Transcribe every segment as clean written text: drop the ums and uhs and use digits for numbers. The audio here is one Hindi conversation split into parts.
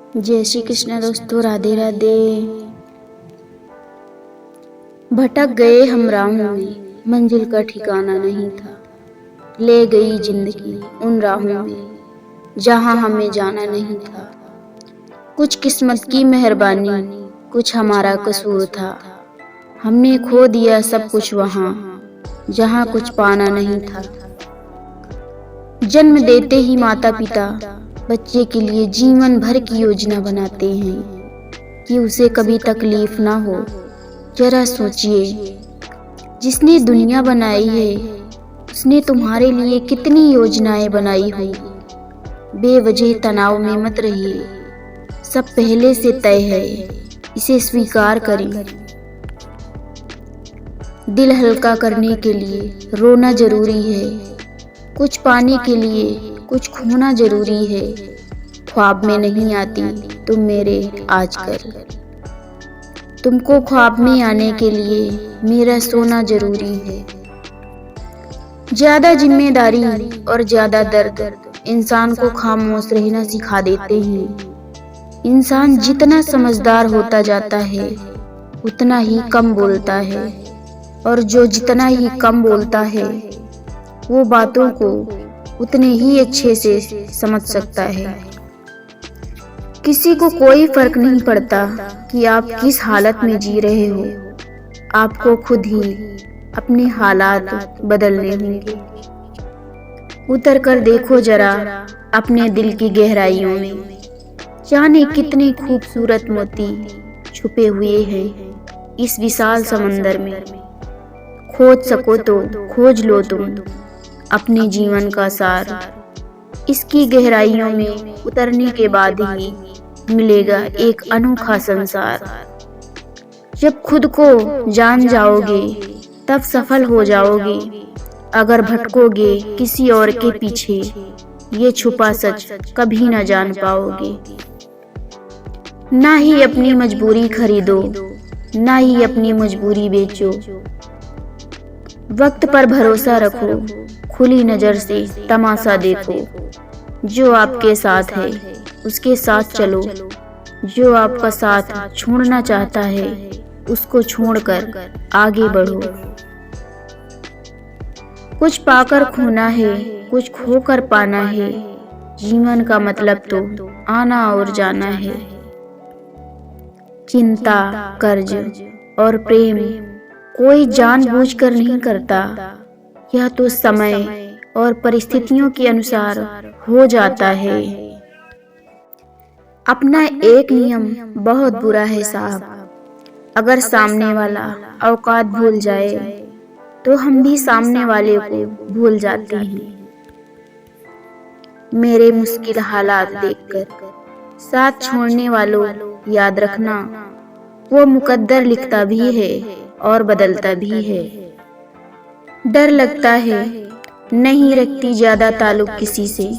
जय श्री कृष्ण दोस्तों, राधे राधे। भटक गए हम राहों में, मंजिल का ठिकाना नहीं था। ले गई जिंदगी उन राहों में, जहां हमें जाना नहीं था। कुछ किस्मत की मेहरबानी, कुछ हमारा कसूर था। हमने खो दिया सब कुछ वहां, जहां कुछ पाना नहीं था। जन्म देते ही माता पिता बच्चे के लिए जीवन भर की योजना बनाते हैं कि उसे कभी तकलीफ ना हो। जरा सोचिए, जिसने दुनिया बनाई है उसने तुम्हारे लिए कितनी योजनाएं बनाई होंगी। बेवजह तनाव में मत रहिए, सब पहले से तय है, इसे स्वीकार करें। दिल हल्का करने के लिए रोना जरूरी है, कुछ पाने के लिए कुछ खोना जरूरी है। ख्वाब में नहीं आती तुम मेरे आजकल, तुमको ख्वाब में आने के लिए मेरा सोना जरूरी है। ज्यादा जिम्मेदारी और ज्यादा दर्द इंसान को खामोश रहना सिखा देते हैं। इंसान जितना समझदार होता जाता है उतना ही कम बोलता है, और जो जितना ही कम बोलता है वो बातों को उतने ही अच्छे से समझ सकता है। किसी को कोई फर्क नहीं पड़ता कि आप किस हालत में जी रहे हो, आपको खुद ही अपने हालात बदलने होंगे। उतर कर देखो जरा अपने दिल की गहराइयों में, जाने कितने खूबसूरत मोती छुपे हुए हैं इस विशाल समंदर में। खोज सको तो खोज लो तुम अपने जीवन का सार, इसकी गहराइयों में उतरने के बाद ही मिलेगा एक अनोखा संसार। जब खुद को जान जाओगे तब सफल हो जाओगे। अगर भटकोगे किसी और के पीछे, ये छुपा सच कभी न जान पाओगे। ना ही अपनी मजबूरी खरीदो, ना ही अपनी मजबूरी बेचो। वक्त पर भरोसा रखो, खुली नजर से तमाशा देखो। जो आपके साथ है उसके साथ चलो, जो आपका साथ छोड़ना चाहता है उसको छोड़कर आगे बढ़ो। कुछ पाकर खोना है, कुछ खोकर पाना है। जीवन का मतलब तो आना और जाना है। चिंता, कर्ज और प्रेम कोई जानबूझकर नहीं करता, यह तो समय और परिस्थितियों के अनुसार हो जाता है। अपना एक नियम बहुत बुरा है साहब, अगर सामने वाला औकात भूल जाए तो हम भी सामने वाले को भूल जाते हैं। मेरे मुश्किल हालात देखकर साथ छोड़ने वालों, याद रखना वो मुकद्दर लिखता भी है और बदलता भी है। डर लगता है नहीं रखती ज्यादा ताल्लुक किसी से,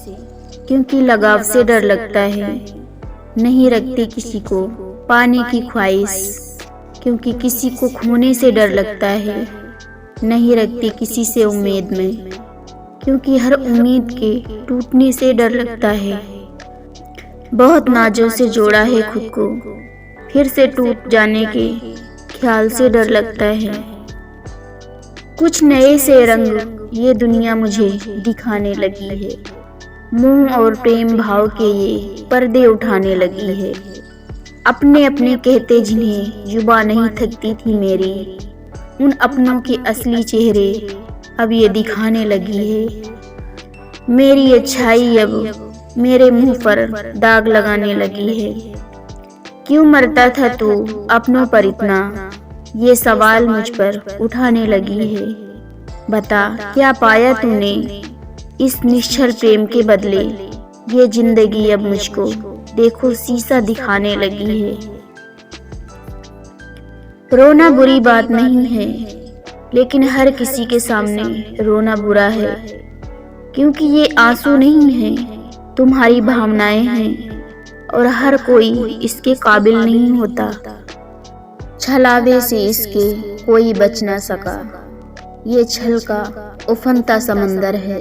क्योंकि लगाव से डर लगता है। नहीं रखती किसी को पाने की ख्वाहिश, क्योंकि किसी को खोने से डर लगता है। नहीं रखती किसी से उम्मीद में, क्योंकि हर उम्मीद के टूटने से डर लगता है। बहुत नाजों से जोड़ा है खुद को, फिर से टूट जाने के ख्याल से डर लगता है। कुछ नए से रंग ये दुनिया मुझे दिखाने लगी है। मोह और प्रेम भाव के ये पर्दे उठाने लगी है। अपने अपने कहते जिन्हें जुबान नहीं थकती थी मेरी, उन अपनों के असली चेहरे अब ये दिखाने लगी है। मेरी अच्छाई अब मेरे मुंह पर दाग लगाने लगी है। क्यों मरता था तू अपनों पर इतना, ये सवाल मुझ पर उठाने लगी है। बता क्या पाया तूने इस निश्चल प्रेम के बदले। ये जिंदगी अब मुझको देखो शीशा दिखाने लगी है। रोना बुरी बात नहीं है, लेकिन हर किसी के सामने रोना बुरा है, क्योंकि ये आंसू नहीं है, तुम्हारी भावनाएं हैं, और हर कोई इसके काबिल नहीं होता। छलावे से इसके कोई बच ना सका। ये छल का उफनता समंदर है,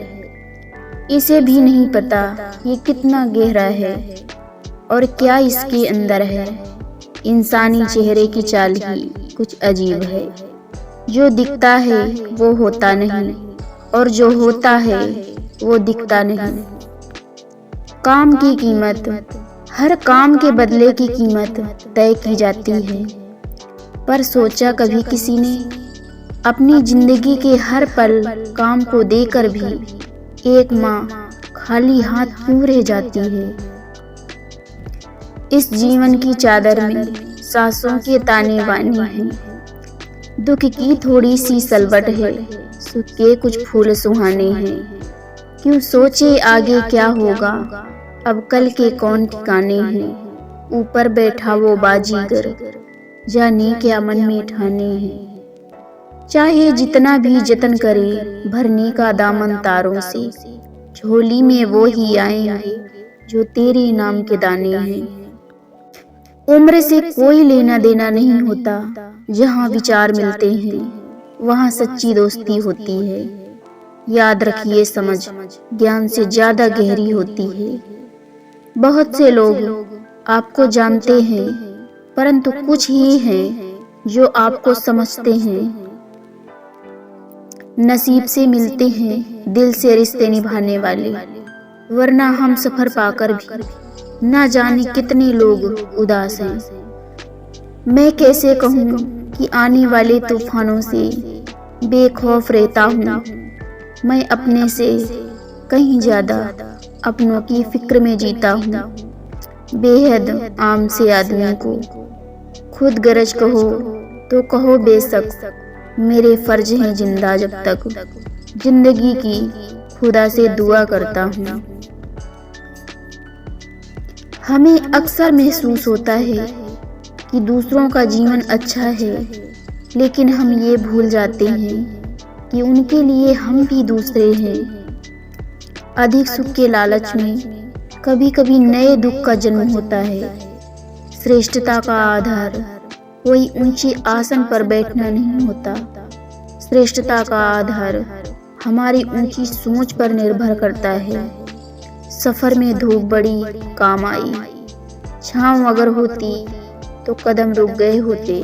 इसे भी नहीं पता ये कितना गहरा है। और क्या इसके अंदर है। इंसानी चेहरे की चाल ही कुछ अजीब है। जो दिखता है वो होता नहीं, और जो होता है वो दिखता नहीं। काम की कीमत, हर काम के बदले की कीमत तय की जाती है। पर सोचा कभी किसी ने, अपनी जिंदगी के हर पल काम को देकर भी एक माँ खाली हाथ क्यों रह जाती है। इस जीवन की चादर में सांसों के ताने बाने हैं। दुख की थोड़ी सी सलवट है, सुख के कुछ फूल सुहाने हैं। क्यों सोचे आगे क्या होगा, अब कल के कौन ठिकाने हैं। ऊपर बैठा वो बाजीगर, जाने क्या मन में ठाने हैं। चाहे जितना भी जतन करे भरने का दामन तारों से, झोली में वो ही आएंगे जो तेरे नाम के दाने हैं। उम्र से कोई लेना देना नहीं होता, जहाँ विचार मिलते हैं वहाँ सच्ची दोस्ती होती है। याद रखिए समझ ज्ञान से ज्यादा गहरी होती है। बहुत से लोग आपको जानते हैं, परंतु कुछ ही हैं जो आपको समझते हैं। नसीब से मिलते हैं दिल से रिश्ते निभाने वाले, वरना हम सफर पाकर भी ना जाने कितने लोग उदास हैं। मैं कैसे कहूँ कि आने वाले तूफानों से बेखौफ रहता हूँ। मैं अपने से कहीं ज्यादा अपनों की फिक्र में जीता हूँ। बेहद आम से आदमी को खुद गरज कहो तो कहो बेशक, मेरे फर्ज हैं जिंदा जब तक। जिंदगी की खुदा से दुआ करता हूँ। हमें अक्सर महसूस होता है कि दूसरों का जीवन अच्छा है, लेकिन हम ये भूल जाते हैं कि उनके लिए हम भी दूसरे हैं। अधिक सुख के लालच में कभी कभी नए दुख का जन्म होता है। श्रेष्ठता का आधार कोई ऊंची आसन पर बैठना नहीं होता। श्रेष्ठता का आधार हमारी ऊंची सोच पर निर्भर करता है। सफर में धूप बड़ी काम आई, छांव अगर होती तो कदम रुक गए होते।